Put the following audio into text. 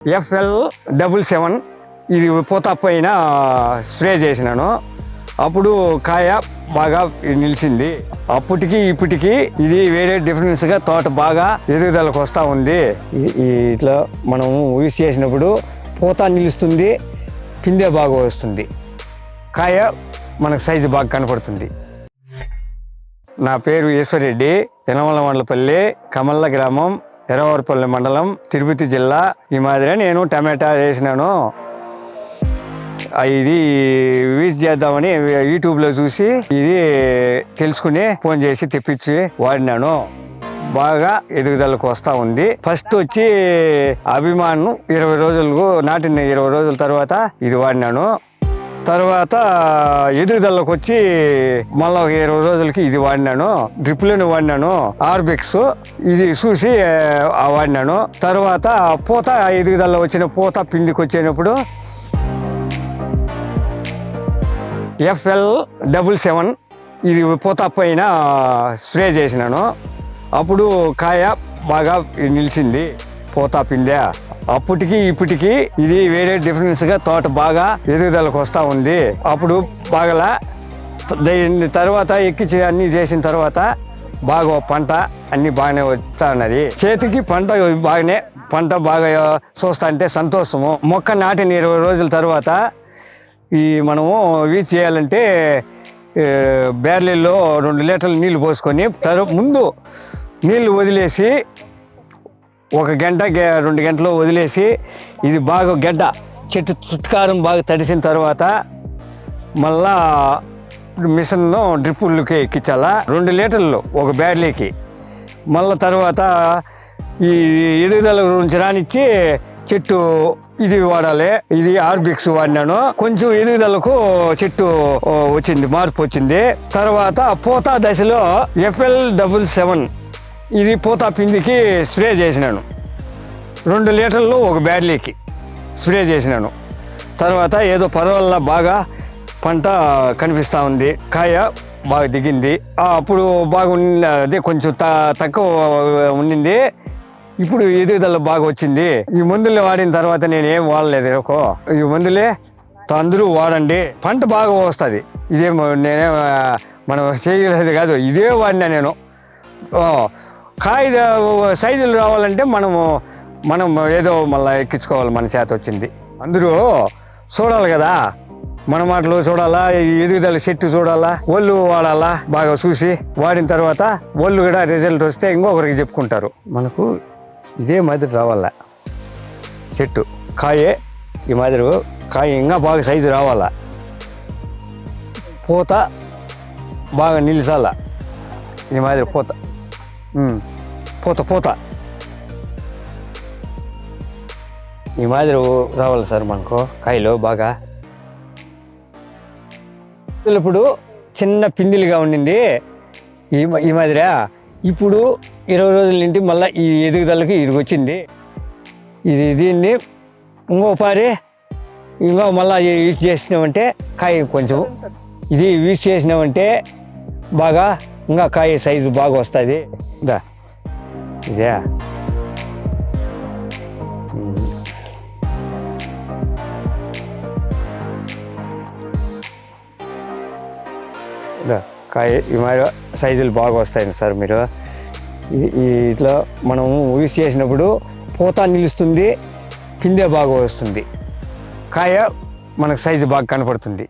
FL77 ఇది పూత పైన స్ప్రే చేసినాను. అప్పుడు కాయ బాగా నిలిచింది. అప్పటికి ఇప్పటికి ఇది వేరే డిఫరెన్స్గా తోట బాగా ఎదుగుదలకు వస్తూ ఉంది. ఇట్లా మనం యూస్ చేసినప్పుడు పూత నిలుస్తుంది, పిందె బాగా వస్తుంది, కాయ మనకు సైజు బాగా కనపడుతుంది. నా పేరు ఈశ్వరెడ్డి, యనమల మండలపల్లి, కమల్ల గ్రామం, ఎర్రవరపల్లి మండలం, తిరుపతి జిల్లా. ఈ మాదిరి నేను టమాటా వేసినాను. ఇది యూజ్ చేద్దామని యూట్యూబ్లో చూసి ఇది తెలుసుకుని ఫోన్ చేసి తెప్పించి వాడినాను. బాగా ఎదుగుదలకు వస్తూ ఉంది. ఫస్ట్ వచ్చి అభిమాన్ 20 రోజులకు నాటిన 20 రోజుల తర్వాత ఇది వాడినాను. తర్వాత ఎదుగుదలకు వచ్చి మళ్ళీ 20 రోజులకి ఇది వాడినాను. డ్రిప్లను వాడినాను. ఆర్బిక్స్ ఇది చూసి వాడినాను. తర్వాత పూత ఎదుగుదల వచ్చిన పూత పిండికి వచ్చేటప్పుడు FL77 ఇది పూత పైన స్ప్రే చేసినాను. అప్పుడు కాయ బాగా నిలిచింది, పూత పిందె. అప్పటికి ఇప్పటికి ఇది వేరే డిఫరెన్స్గా తోట బాగా ఎదుగుదలకు వస్తూ ఉంది. అప్పుడు బాగా తర్వాత ఎక్కించి అన్నీ చేసిన తర్వాత బాగా పంట అన్నీ బాగానే వస్తూ ఉన్నది. చేతికి పంట బాగా చూస్తా అంటే సంతోషము. మొక్క నాటిన 20 రోజుల తర్వాత ఈ మనము యూజ్ చేయాలంటే బ్యార్లీల్లో 2 లీటర్లు నీళ్లు పోసుకొని ముందు నీళ్లు వదిలేసి 1 గంట 2 గంటలు వదిలేసి ఇది బాగా గడ్డ చెట్టు చుట్కారం బాగా తడిసిన తర్వాత మళ్ళా మిషన్ను డ్రిప్పులకి ఎక్కించాలా. 2 లీటర్లు 1 బ్యార్లీకి. మళ్ళీ తర్వాత ఈ ఎదుగుదల గురించి రానిచ్చి చెట్టు ఇది వాడాలి. ఇది ఆర్బిక్స్ వాడినాను. కొంచెం ఎదుగుదలకు చెట్టు వచ్చింది, మార్పు వచ్చింది. తర్వాత పూత దశలో FL77 ఇది పూత పిందికి స్ప్రే చేసినాను. 2 లీటర్లు 1 బ్యార్లీకి స్ప్రే చేసినాను. తర్వాత ఏదో పర్వాల బాగా పంట కనిపిస్తూ ఉంది, కాయ బాగా దిగింది. అప్పుడు బాగుంది, కొంచెం తక్కువ ఉండింది. ఇప్పుడు ఎదుగుదల బాగా వచ్చింది. ఈ మందులు వాడిన తర్వాత నేను ఏం వాడలేదు. ఈ మందులే అందరూ వాడండి, పంట బాగా వస్తుంది. ఇదే మనం చేయలేదు కాదు, ఇదే వాడినా నేను. కాయ సైజులు రావాలంటే మనం ఏదో మళ్ళీ ఎక్కించుకోవాలి, మన చేత వచ్చింది. అందరూ చూడాలి కదా, మన మాటలు చూడాలా, ఎదుగుదల చెట్టు చూడాలా, ఒళ్ళు వాడాలా. బాగా చూసి వాడిన తర్వాత ఒళ్ళు కూడా రిజల్ట్ వస్తే ఇంకొకరికి చెప్పుకుంటారు. మనకు ఇదే మాదిరి రావాలా చెట్టు, కాయే ఈ మాదిరి కాయ ఇంకా బాగా సైజు రావాలా, పూత బాగా నిలిచాలా. ఈ మాదిరి పూత ఈ మాదిరి రావాలి సార్ మనకు కాయలు బాగా. ఇప్పుడు చిన్న పిందిలుగా ఉండింది ఈ మాదిరి. ఇప్పుడు 20 రోజుల నుండి మళ్ళీ ఈ ఎదుగుదలకి ఇది వచ్చింది. దీన్ని ఇంకోపారి మళ్ళీ యూజ్ చేసినామంటే కాయ కొంచెం ఇది యూజ్ చేసినామంటే బాగా ఇంకా కాయ సైజు బాగా వస్తుంది. ఇదే కాయ ఈ మాదిరి సైజులు బాగా వస్తాయి సార్. మీరు ఇట్లా మనం యూస్ చేసినప్పుడు పూత నిలుస్తుంది, పిందె బాగా వస్తుంది, కాయ మనకు సైజు బాగా కనపడుతుంది.